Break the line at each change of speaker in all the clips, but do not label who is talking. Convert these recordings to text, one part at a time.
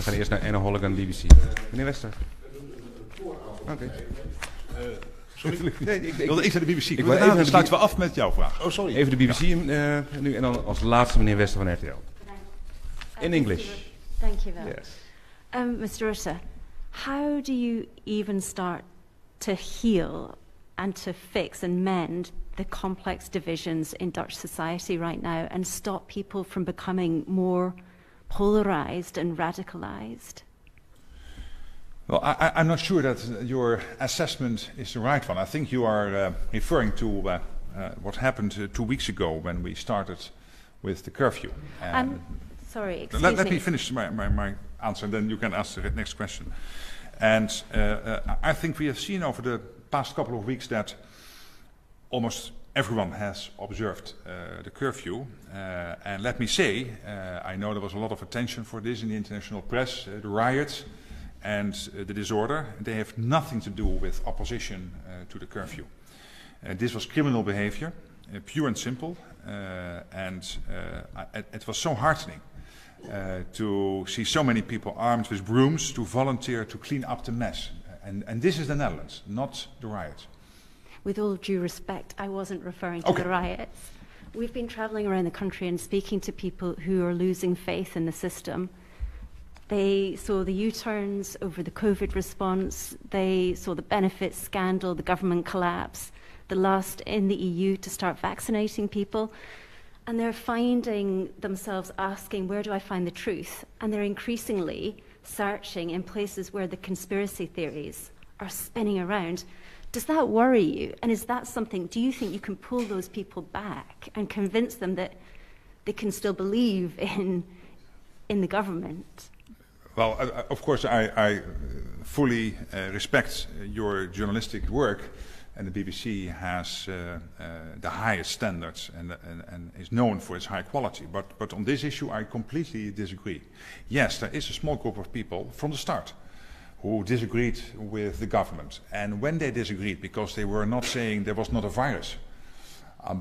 We gaan eerst naar Anna Holligan, BBC. Meneer Wester. Oké.
Sorry?
Nee,
ik wilde eerst naar de BBC.
Ik wil even
sluiten we af met jouw vraag.
Oh, sorry. Even de BBC nu en dan als laatste meneer Wester van RTL. In English.
Thank you, Val.
Yes.
Mr. Rutte, how do you even start to heal and to fix and mend the complex divisions in Dutch society right now and stop people from becoming more polarized and radicalized?
Well, I'm not sure that your assessment is the right one. I think you are referring to what happened 2 weeks ago when we started with the curfew.
Sorry, excuse
let
me.
me finish my answer, and then you can ask the next question. And I think we have seen over the past couple of weeks that almost everyone has observed the curfew. And let me say, I know there was a lot of attention for this in the international press, the riots and the disorder. They have nothing to do with opposition to the curfew. This was criminal behavior, pure and simple, and it was so heartening to see so many people armed with brooms to volunteer to clean up the mess. And this is the Netherlands, not the riots.
With all due respect, I wasn't referring to the riots. We've been traveling around the country and speaking to people who are losing faith in the system. They saw the U-turns over the COVID response. They saw the benefits scandal, the government collapse, the last in the EU to start vaccinating people. And they're finding themselves asking, where do I find the truth? And they're increasingly searching in places where the conspiracy theories are spinning around. Does that worry you? And is that something, do you think you can pull those people back and convince them that they can still believe in the government?
Well, of course, I fully respect your journalistic work, and the BBC has the highest standards and is known for its high quality. But on this issue, I completely disagree. Yes, there is a small group of people from the start who disagreed with the government. And when they disagreed, because they were not saying there was not a virus,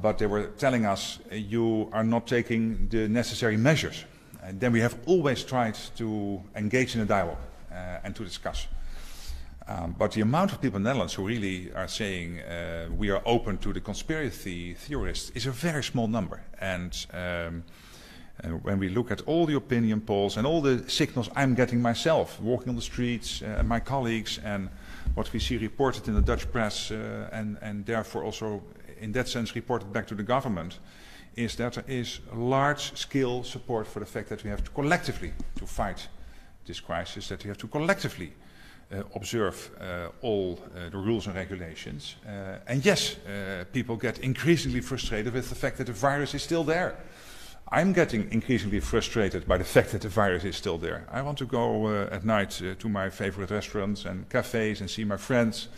but they were telling us, you are not taking the necessary measures. And then we have always tried to engage in a dialogue and to discuss. But the amount of people in the Netherlands who really are saying we are open to the conspiracy theorists is a very small number. And when we look at all the opinion polls and all the signals I'm getting myself, walking on the streets, my colleagues, and what we see reported in the Dutch press, and therefore also in that sense reported back to the government, is that there is large-scale support for the fact that we have to collectively to fight this crisis, that we have to collectively observe all the rules and regulations. And yes, people get increasingly frustrated with the fact that the virus is still there. I'm getting increasingly frustrated by the fact that the virus is still there. I want to go at night to my favorite restaurants and cafes and see my friends.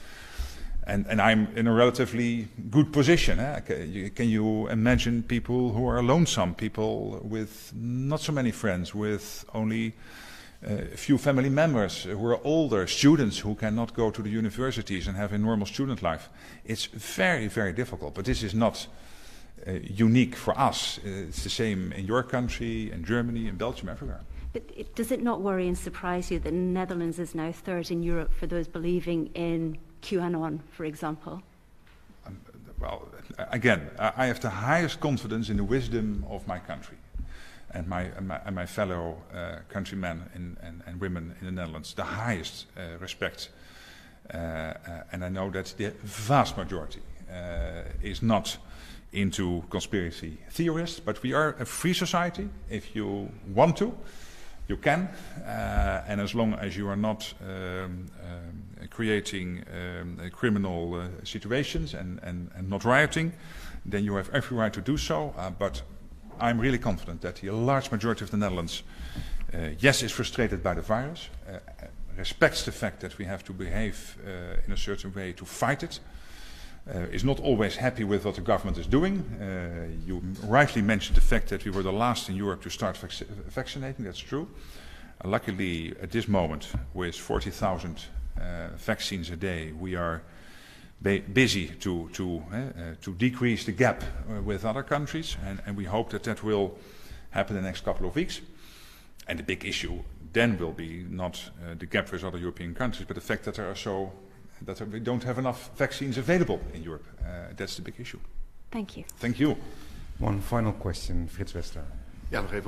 And I'm in a relatively good position. Can you imagine people who are lonesome, people with not so many friends, with only a few family members who are older, students who cannot go to the universities and have a normal student life? It's very, very difficult. But this is not unique for us. It's the same in your country, in Germany, in Belgium, everywhere.
But does it not worry and surprise you that the Netherlands is now third in Europe for those believing in QAnon, for example?
Well, again, I have the highest confidence in the wisdom of my country and my fellow countrymen and women in the Netherlands. The highest respect, and I know that the vast majority is not into conspiracy theorists, but we are a free society. If you want to, you can, and as long as you are not creating criminal situations and not rioting, then you have every right to do so. But I'm really confident that the large majority of the Netherlands, yes, is frustrated by the virus, respects the fact that we have to behave in a certain way to fight it, is not always happy with what the government is doing. You rightly mentioned the fact that we were the last in Europe to start vaccinating. That's true. Luckily, at this moment, with 40,000 vaccines a day, we are busy to decrease the gap with other countries, and we hope that that will happen in the next couple of weeks. And the big issue then will be not the gap with other European countries, but the fact that we don't have enough vaccines available in Europe. That's the big issue.
Thank you.
Thank you.
One final question, Frits Wester.
Ja, nog even